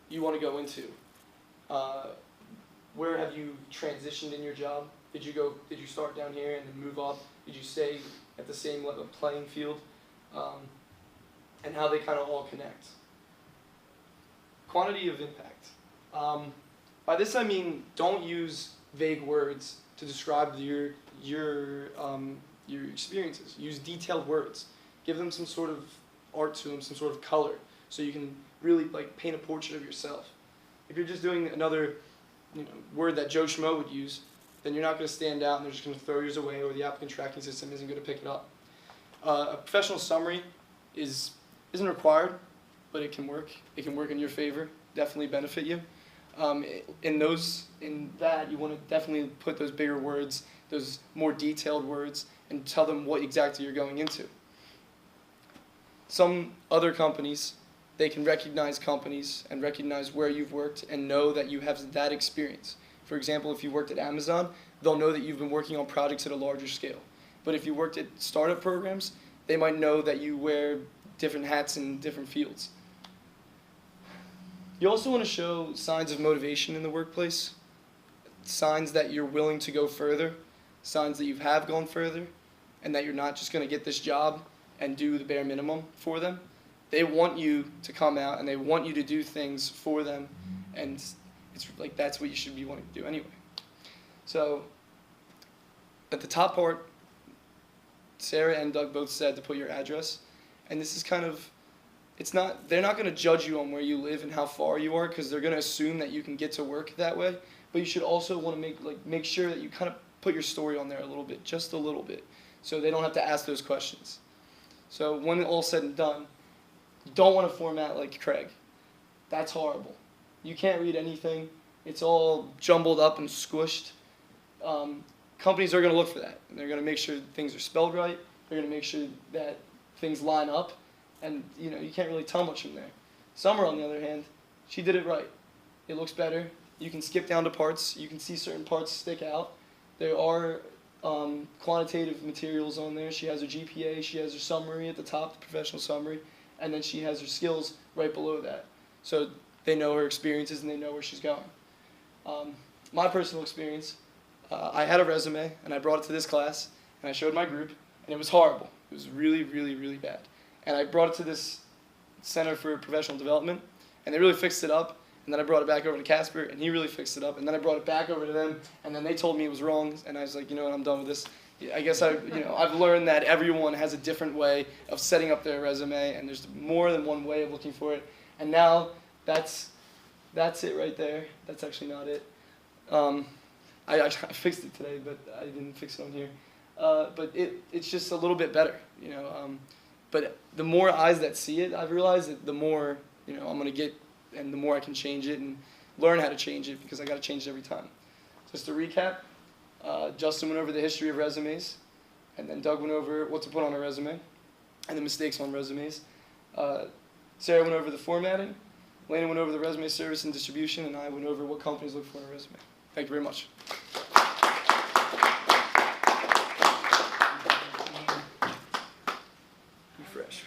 you want to go into. Where have you transitioned in your job? Did you start down here and then move up? Did you stay at the same level playing field? And how they kind of all connect. Quantity of impact. By this I mean don't use vague words to describe your experiences. Use detailed words. Give them some sort of art to them, some sort of color, so you can really like paint a portrait of yourself. If you're just doing another word that Joe Schmo would use, then you're not going to stand out and they're just going to throw yours away, or the applicant tracking system isn't going to pick it up. A professional summary isn't required, but it can work. It can work in your favor, definitely benefit you. In that, you want to definitely put those bigger words, those more detailed words, and tell them what exactly you're going into. Some other companies, they can recognize companies and recognize where you've worked and know that you have that experience. For example, if you worked at Amazon, they'll know that you've been working on projects at a larger scale. But if you worked at startup programs, they might know that you wear different hats in different fields. You also want to show signs of motivation in the workplace, signs that you're willing to go further, signs that you have gone further, and that you're not just going to get this job and do the bare minimum for them. They want you to come out and they want you to do things for them, and it's like that's what you should be wanting to do anyway. So at the top part, Sarah and Doug both said to put your address, and this is kind of, they're not going to judge you on where you live and how far you are, because they're going to assume that you can get to work that way, but you should also want to make sure that you kind of put your story on there a little bit, just a little bit, so they don't have to ask those questions. So when all's said and done, you don't want to format like Craig. That's horrible. You can't read anything. It's all jumbled up and squished. Companies are going to look for that. They're going to make sure things are spelled right. They're going to make sure that things line up. And you can't really tell much from there. Summer, on the other hand, she did it right. It looks better. You can skip down to parts. You can see certain parts stick out. There are quantitative materials on there. She has her GPA. She has her summary at the top, the professional summary. And then she has her skills right below that. So they know her experiences and they know where she's going. My personal experience, I had a resume and I brought it to this class and I showed my group and it was horrible. It was really, really, really bad. And I brought it to this Center for Professional Development and they really fixed it up. And then I brought it back over to Casper and he really fixed it up. And then I brought it back over to them and then they told me it was wrong. And I was like, you know what, I'm done with this. I guess I've learned that everyone has a different way of setting up their resume, and there's more than one way of looking for it. And now that's it right there. That's actually not it. I fixed it today, but I didn't fix it on here. But it's just a little bit better, But the more eyes that see it, I've realized that the more I'm gonna get, and the more I can change it and learn how to change it, because I got to change it every time. Just to recap. Justin went over the history of resumes, and then Doug went over what to put on a resume, and the mistakes on resumes. Sarah went over the formatting, Lana went over the resume service and distribution, and I went over what companies look for in a resume. Thank you very much. Refresh.